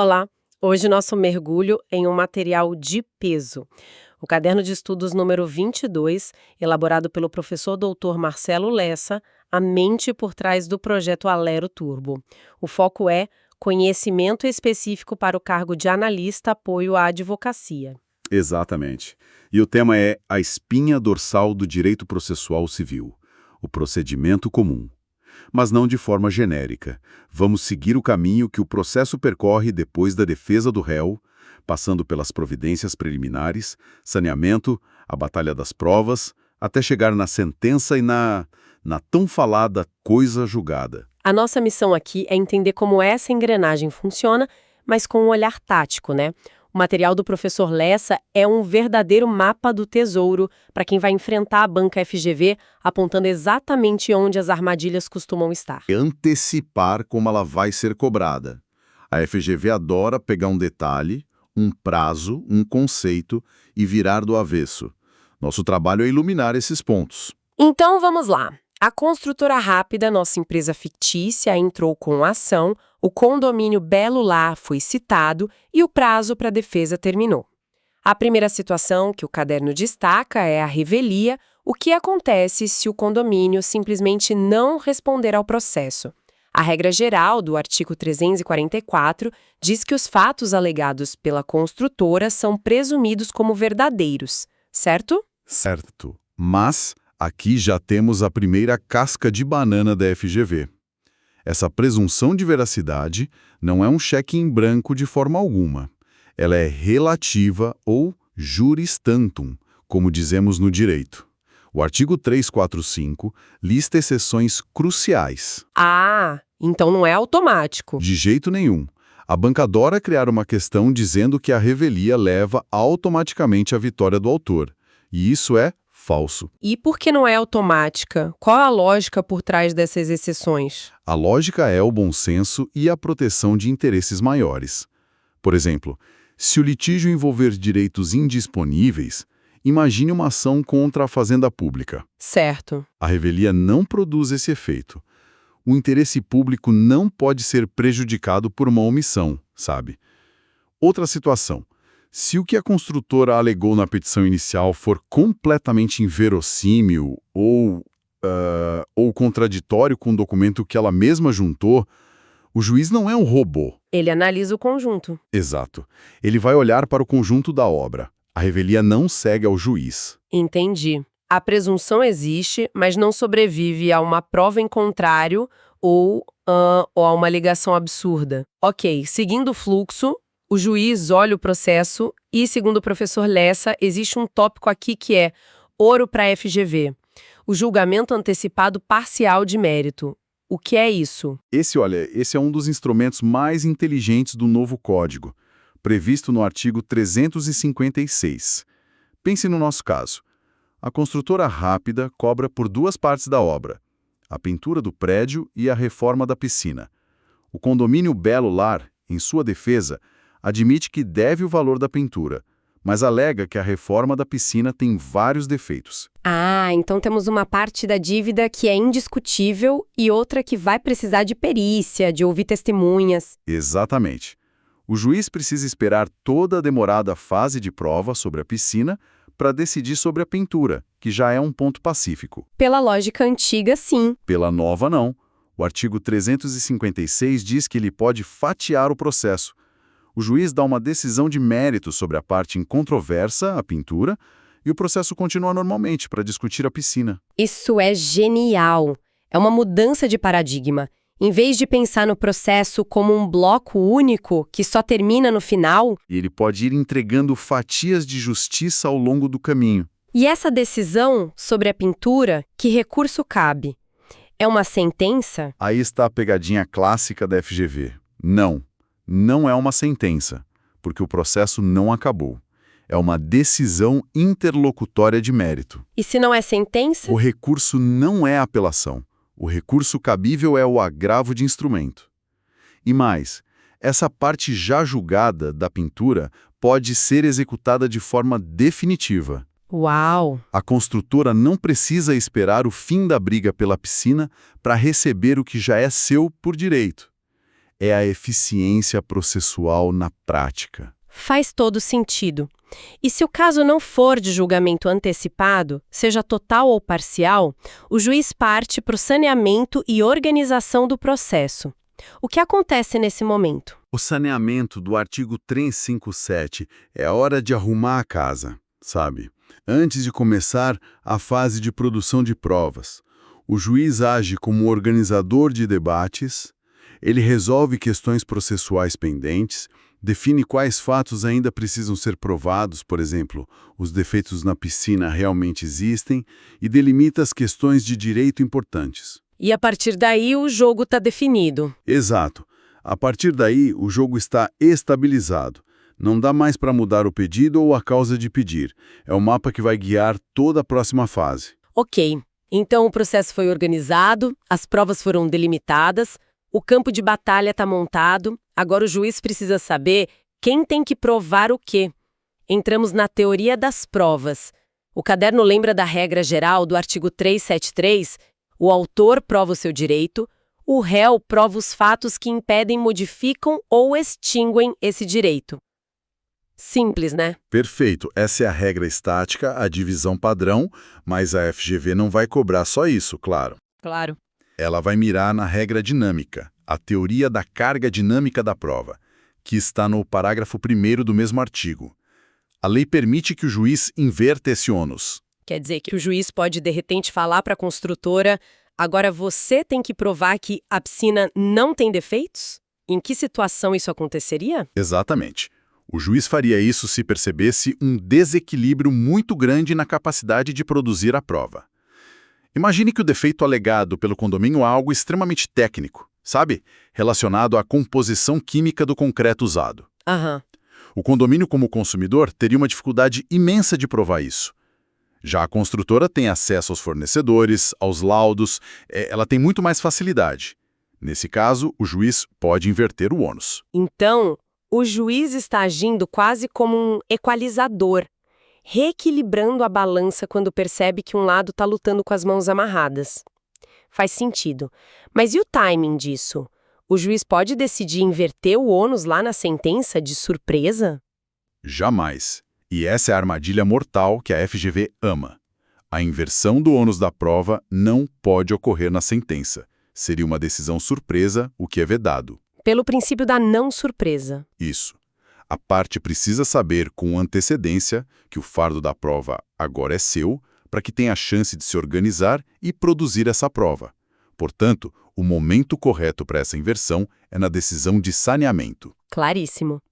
Olá! Hoje nosso mergulho em um material de peso. O caderno de estudos número 22, elaborado pelo professor doutor Marcelo Lessa, a mente por trás do projeto Alero Turbo. O foco é conhecimento específico para o cargo de analista apoio à advocacia. Exatamente. E o tema é a espinha dorsal do direito processual civil, o procedimento comum. Mas não de forma genérica. Vamos seguir o caminho que o processo percorre depois da defesa do réu, passando pelas providências preliminares, saneamento, a batalha das provas, até chegar na sentença e na tão falada coisa julgada. A nossa missão aqui é entender como essa engrenagem funciona, mas com um olhar tático, né? O material do professor Lessa é um verdadeiro mapa do tesouro para quem vai enfrentar a banca FGV, apontando exatamente onde as armadilhas costumam estar. Antecipar como ela vai ser cobrada. A FGV adora pegar um detalhe, um prazo, um conceito e virar do avesso. Nosso trabalho é iluminar esses pontos. Então vamos lá. A Construtora Rápida, nossa empresa fictícia, entrou com a ação, o condomínio Belo Lar foi citado e o prazo para a defesa terminou. A primeira situação que o caderno destaca é a revelia, o que acontece se o condomínio simplesmente não responder ao processo. A regra geral do artigo 344 diz que os fatos alegados pela construtora são presumidos como verdadeiros, certo? Certo. Mas aqui já temos a primeira casca de banana da FGV. Essa presunção de veracidade não é um cheque em branco de forma alguma. Ela é relativa ou juris tantum, como dizemos no direito. O artigo 345 lista exceções cruciais. Ah, então não é automático. De jeito nenhum. A banca adora criar uma questão dizendo que a revelia leva automaticamente à vitória do autor. E isso é falso. E por que não é automática? Qual a lógica por trás dessas exceções? A lógica é o bom senso e a proteção de interesses maiores. Por exemplo, se o litígio envolver direitos indisponíveis, imagine uma ação contra a fazenda pública. Certo. A revelia não produz esse efeito. O interesse público não pode ser prejudicado por uma omissão, sabe? Outra situação. Se o que a construtora alegou na petição inicial for completamente inverossímil ou contraditório com o documento que ela mesma juntou, o juiz não é um robô. Ele analisa o conjunto. Exato. Ele vai olhar para o conjunto da obra. A revelia não segue ao juiz. Entendi. A presunção existe, mas não sobrevive a uma prova em contrário ou a uma alegação absurda. Ok, seguindo o fluxo, o juiz olha o processo e, segundo o professor Lessa, existe um tópico aqui que é ouro para a FGV, o julgamento antecipado parcial de mérito. O que é isso? Esse é um dos instrumentos mais inteligentes do novo Código, previsto no artigo 356. Pense no nosso caso. A construtora Rápida cobra por duas partes da obra, a pintura do prédio e a reforma da piscina. O condomínio Belo Lar, em sua defesa, admite que deve o valor da pintura, mas alega que a reforma da piscina tem vários defeitos. Ah, então temos uma parte da dívida que é indiscutível e outra que vai precisar de perícia, de ouvir testemunhas. Exatamente. O juiz precisa esperar toda a demorada fase de prova sobre a piscina para decidir sobre a pintura, que já é um ponto pacífico. Pela lógica antiga, sim. Pela nova, não. O artigo 356 diz que ele pode fatiar o processo. O juiz dá uma decisão de mérito sobre a parte incontroversa, a pintura, e o processo continua normalmente para discutir a piscina. Isso é genial. É uma mudança de paradigma. Em vez de pensar no processo como um bloco único que só termina no final, E ele pode ir entregando fatias de justiça ao longo do caminho. e essa decisão sobre a pintura, que recurso cabe? É uma sentença? Aí está a pegadinha clássica da FGV. Não é uma sentença, porque o processo não acabou. É uma decisão interlocutória de mérito. E se não é sentença? O recurso não é apelação. O recurso cabível é o agravo de instrumento. E mais, essa parte já julgada da pintura pode ser executada de forma definitiva. Uau! A construtora não precisa esperar o fim da briga pela piscina para receber o que já é seu por direito. é a eficiência processual na prática. Faz todo sentido. E se o caso não for de julgamento antecipado, seja total ou parcial, o juiz parte para o saneamento e organização do processo. O que acontece nesse momento? O saneamento do artigo 357 é a hora de arrumar a casa, sabe? Antes de começar a fase de produção de provas, o juiz age como organizador de debates, ele resolve questões processuais pendentes, define quais fatos ainda precisam ser provados, por exemplo, os defeitos na piscina realmente existem, e delimita as questões de direito importantes. E a partir daí o jogo está definido. Exato. A partir daí, o jogo está estabilizado. Não dá mais para mudar o pedido ou a causa de pedir. É o mapa que vai guiar toda a próxima fase. Ok. Então o processo foi organizado, as provas foram delimitadas, o campo de batalha está montado, agora o juiz precisa saber quem tem que provar o quê. Entramos na teoria das provas. O caderno lembra da regra geral do artigo 373, o autor prova o seu direito, o réu prova os fatos que impedem, modificam ou extinguem esse direito. Simples, né? Perfeito. Essa é a regra estática, a divisão padrão, mas a FGV não vai cobrar só isso, claro. Claro. Ela vai mirar na regra dinâmica, a teoria da carga dinâmica da prova, que está no parágrafo 1º do mesmo artigo. A lei permite que o juiz inverta esse ônus. Quer dizer que o juiz pode, de repente, falar para a construtora: agora você tem que provar que a piscina não tem defeitos? Em que situação isso aconteceria? Exatamente. O juiz faria isso se percebesse um desequilíbrio muito grande na capacidade de produzir a prova. Imagine que o defeito alegado pelo condomínio é algo extremamente técnico, sabe? Relacionado à composição química do concreto usado. Aham. O condomínio, como consumidor, teria uma dificuldade imensa de provar isso. Já a construtora tem acesso aos fornecedores, aos laudos, ela tem muito mais facilidade. Nesse caso, o juiz pode inverter o ônus. Então, o juiz está agindo quase como um equalizador, reequilibrando a balança quando percebe que um lado está lutando com as mãos amarradas. Faz sentido. Mas e o timing disso? O juiz pode decidir inverter o ônus lá na sentença de surpresa? Jamais. E essa é a armadilha mortal que a FGV ama. A inversão do ônus da prova não pode ocorrer na sentença. Seria uma decisão surpresa, o que é vedado. Pelo princípio da não surpresa. Isso. A parte precisa saber com antecedência que o fardo da prova agora é seu, para que tenha a chance de se organizar e produzir essa prova. Portanto, o momento correto para essa inversão é na decisão de saneamento. Claríssimo.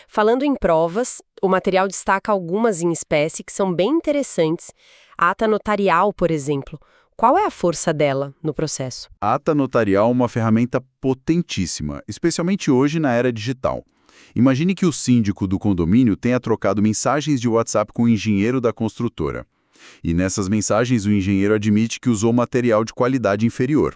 Falando em provas, o material destaca algumas em espécie que são bem interessantes. A ata notarial, por exemplo. Qual é a força dela no processo? A ata notarial é uma ferramenta potentíssima, especialmente hoje na era digital. Imagine que o síndico do condomínio tenha trocado mensagens de WhatsApp com o engenheiro da construtora. E nessas mensagens o engenheiro admite que usou material de qualidade inferior.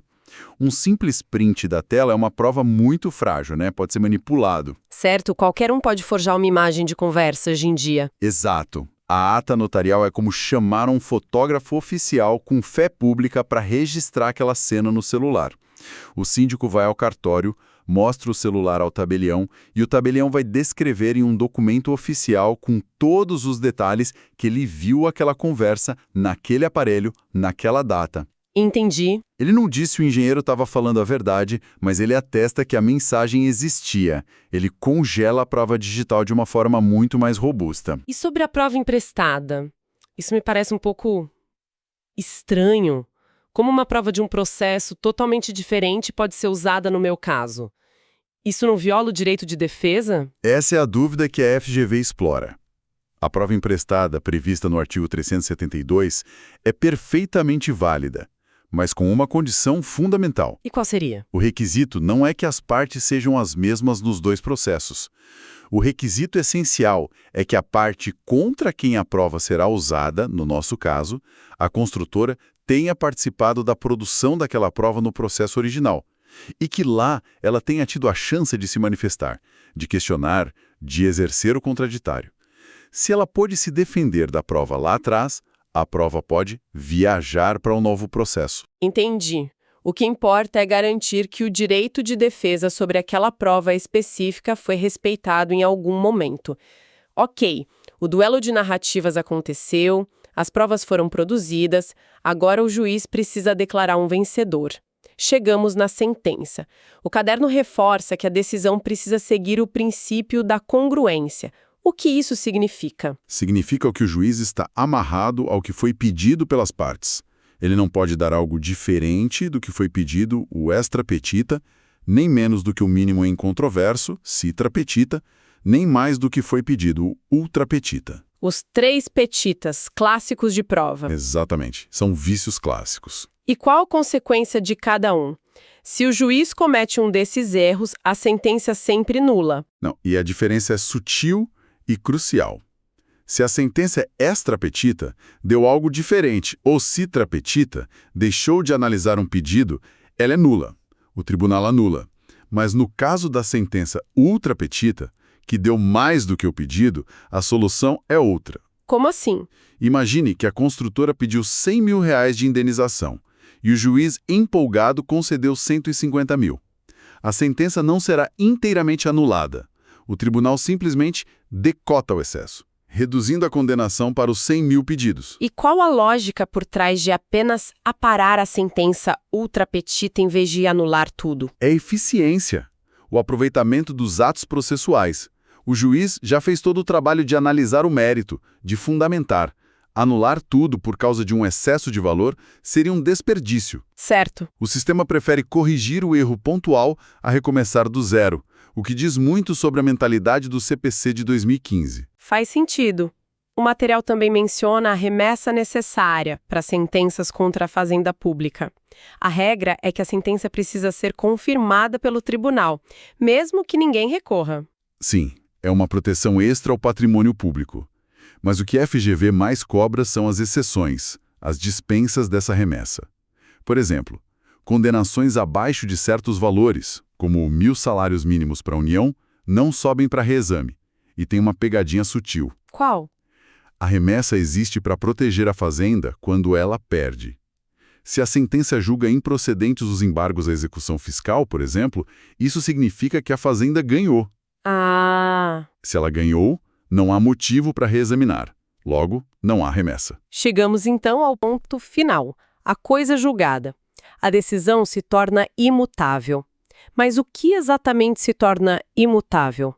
Um simples print da tela é uma prova muito frágil, né? Pode ser manipulado. Certo, qualquer um pode forjar uma imagem de conversa hoje em dia. Exato. A ata notarial é como chamar um fotógrafo oficial com fé pública para registrar aquela cena no celular. O síndico vai ao cartório, mostra o celular ao tabelião e o tabelião vai descrever em um documento oficial com todos os detalhes que ele viu aquela conversa naquele aparelho, naquela data. Entendi. Ele não disse se o engenheiro estava falando a verdade, mas ele atesta que a mensagem existia. Ele congela a prova digital de uma forma muito mais robusta. E sobre a prova emprestada? Isso me parece um pouco estranho. Como uma prova de um processo totalmente diferente pode ser usada no meu caso? Isso não viola o direito de defesa? Essa é a dúvida que a FGV explora. A prova emprestada, prevista no artigo 372, é perfeitamente válida, mas com uma condição fundamental. E qual seria? O requisito não é que as partes sejam as mesmas nos dois processos. O requisito essencial é que a parte contra quem a prova será usada, no nosso caso, a construtora, tenha participado da produção daquela prova no processo original, e que lá ela tenha tido a chance de se manifestar, de questionar, de exercer o contraditório. Se ela pôde se defender da prova lá atrás, a prova pode viajar para um novo processo. Entendi. O que importa é garantir que o direito de defesa sobre aquela prova específica foi respeitado em algum momento. Ok, o duelo de narrativas aconteceu, as provas foram produzidas, agora o juiz precisa declarar um vencedor. Chegamos na sentença. O caderno reforça que a decisão precisa seguir o princípio da congruência. O que isso significa? Significa que o juiz está amarrado ao que foi pedido pelas partes. Ele não pode dar algo diferente do que foi pedido, o extra petita, nem menos do que o mínimo em controverso, citra petita, nem mais do que foi pedido, o ultra petita. Os 3 petitas clássicos de prova. Exatamente. São vícios clássicos. E qual a consequência de cada um? Se o juiz comete um desses erros, a sentença é sempre nula. Não, e a diferença é sutil e crucial. Se a sentença é extra petita, deu algo diferente, ou citra petita, deixou de analisar um pedido, ela é nula. O tribunal anula. Mas no caso da sentença ultra petita, que deu mais do que o pedido, a solução é outra. Como assim? Imagine que a construtora pediu R$100 mil de indenização e o juiz, empolgado, concedeu 150 mil. A sentença não será inteiramente anulada. O tribunal simplesmente decota o excesso, reduzindo a condenação para os 100 mil pedidos. E qual a lógica por trás de apenas aparar a sentença ultra petita em vez de anular tudo? É eficiência, o aproveitamento dos atos processuais. O juiz já fez todo o trabalho de analisar o mérito, de fundamentar. Anular tudo por causa de um excesso de valor seria um desperdício. Certo. O sistema prefere corrigir o erro pontual a recomeçar do zero, o que diz muito sobre a mentalidade do CPC de 2015. Faz sentido. O material também menciona a remessa necessária para sentenças contra a fazenda pública. A regra é que a sentença precisa ser confirmada pelo tribunal, mesmo que ninguém recorra. Sim, é uma proteção extra ao patrimônio público. Mas o que a FGV mais cobra são as exceções, as dispensas dessa remessa. Por exemplo, condenações abaixo de certos valores, como 1.000 salários mínimos para a União, não sobem para reexame. E tem uma pegadinha sutil. Qual? A remessa existe para proteger a fazenda quando ela perde. Se a sentença julga improcedentes os embargos à execução fiscal, por exemplo, isso significa que a fazenda ganhou. Ah! Se ela ganhou, não há motivo para reexaminar. Logo, não há remessa. Chegamos então ao ponto final, a coisa julgada. A decisão se torna imutável. Mas o que exatamente se torna imutável?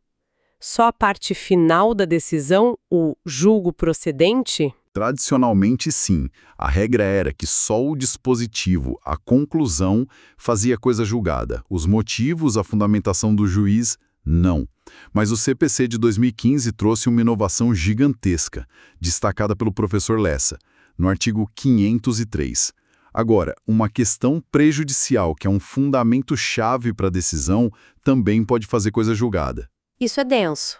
Só a parte final da decisão, o julgo procedente? Tradicionalmente, sim. A regra era que só o dispositivo, a conclusão, fazia coisa julgada. Os motivos, a fundamentação do juiz, não. Mas o CPC de 2015 trouxe uma inovação gigantesca, destacada pelo professor Lessa, no artigo 503. Agora, uma questão prejudicial, que é um fundamento-chave para a decisão, também pode fazer coisa julgada. Isso é denso.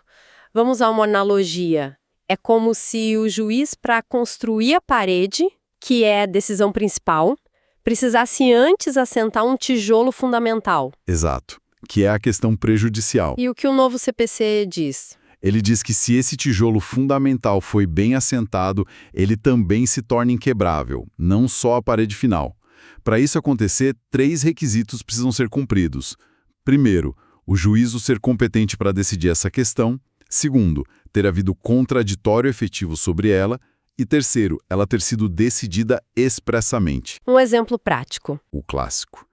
Vamos a uma analogia. É como se o juiz, para construir a parede, que é a decisão principal, precisasse antes assentar um tijolo fundamental. Exato, que é a questão prejudicial. E o que o novo CPC diz? Ele diz que se esse tijolo fundamental foi bem assentado, ele também se torna inquebrável, não só a parede final. Para isso acontecer, 3 requisitos precisam ser cumpridos. Primeiro, o juízo ser competente para decidir essa questão. Segundo, ter havido contraditório efetivo sobre ela. E terceiro, ela ter sido decidida expressamente. Um exemplo prático. O clássico.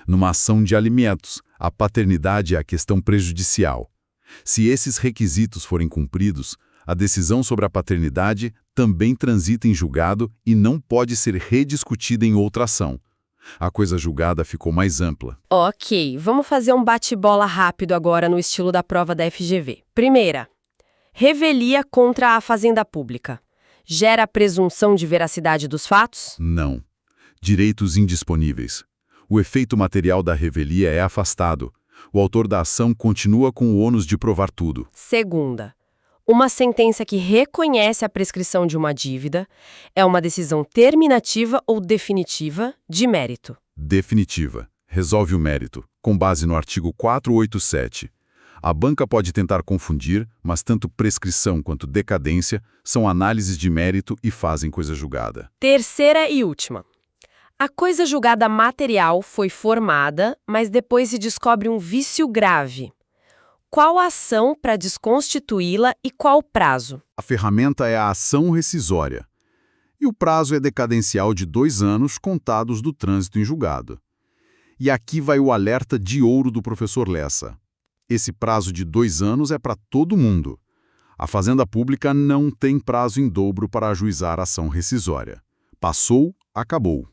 Numa ação de alimentos, a paternidade é a questão prejudicial. Se esses requisitos forem cumpridos, a decisão sobre a paternidade também transita em julgado e não pode ser rediscutida em outra ação. A coisa julgada ficou mais ampla. Ok, vamos fazer um bate-bola rápido agora no estilo da prova da FGV. Primeira, revelia contra a fazenda pública. Gera a presunção de veracidade dos fatos? Não. Direitos indisponíveis. O efeito material da revelia é afastado. O autor da ação continua com o ônus de provar tudo. Segunda, uma sentença que reconhece a prescrição de uma dívida é uma decisão terminativa ou definitiva de mérito. Definitiva. Resolve o mérito, com base no artigo 487. A banca pode tentar confundir, mas tanto prescrição quanto decadência são análises de mérito e fazem coisa julgada. Terceira e última. A coisa julgada material foi formada, mas depois se descobre um vício grave. Qual a ação para desconstituí-la e qual o prazo? A ferramenta é a ação rescisória. E o prazo é decadencial de 2 anos contados do trânsito em julgado. E aqui vai o alerta de ouro do professor Lessa. Esse prazo de 2 anos é para todo mundo. A Fazenda Pública não tem prazo em dobro para ajuizar a ação rescisória. Passou, acabou.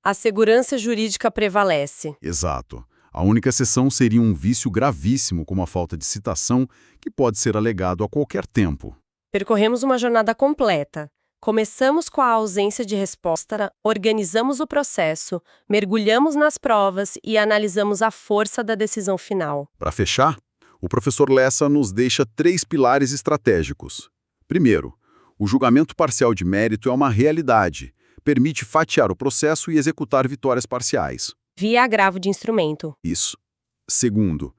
A segurança jurídica prevalece. Exato. A única exceção seria um vício gravíssimo, como a falta de citação, que pode ser alegado a qualquer tempo. Percorremos uma jornada completa. Começamos com a ausência de resposta, organizamos o processo, mergulhamos nas provas e analisamos a força da decisão final. Para fechar, o professor Lessa nos deixa 3 pilares estratégicos. Primeiro, o julgamento parcial de mérito é uma realidade. Permite fatiar o processo e executar vitórias parciais. Via agravo de instrumento. Isso. Segundo,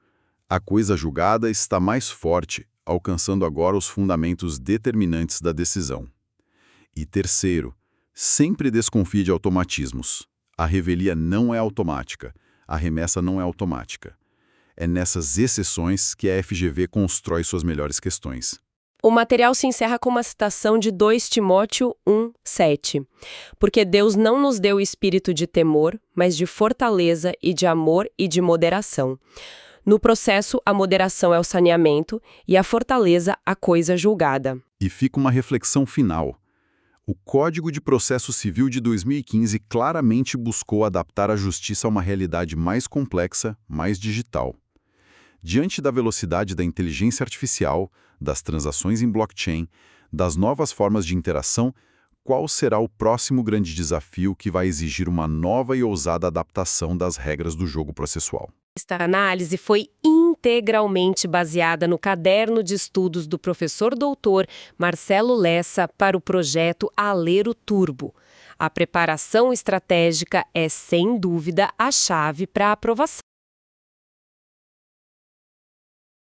a coisa julgada está mais forte, alcançando agora os fundamentos determinantes da decisão. E terceiro, sempre desconfie de automatismos. A revelia não é automática, a remessa não é automática. É nessas exceções que a FGV constrói suas melhores questões. O material se encerra com uma citação de 2 Timóteo 1:7. Porque Deus não nos deu espírito de temor, mas de fortaleza e de amor e de moderação. No processo, a moderação é o saneamento e a fortaleza a coisa julgada. E fica uma reflexão final. O Código de Processo Civil de 2015 claramente buscou adaptar a justiça a uma realidade mais complexa, mais digital. Diante da velocidade da inteligência artificial, das transações em blockchain, das novas formas de interação, qual será o próximo grande desafio que vai exigir uma nova e ousada adaptação das regras do jogo processual? Esta análise foi integralmente baseada no caderno de estudos do professor doutor Marcelo Lessa para o projeto Alero Turbo. A preparação estratégica é, sem dúvida, a chave para a aprovação.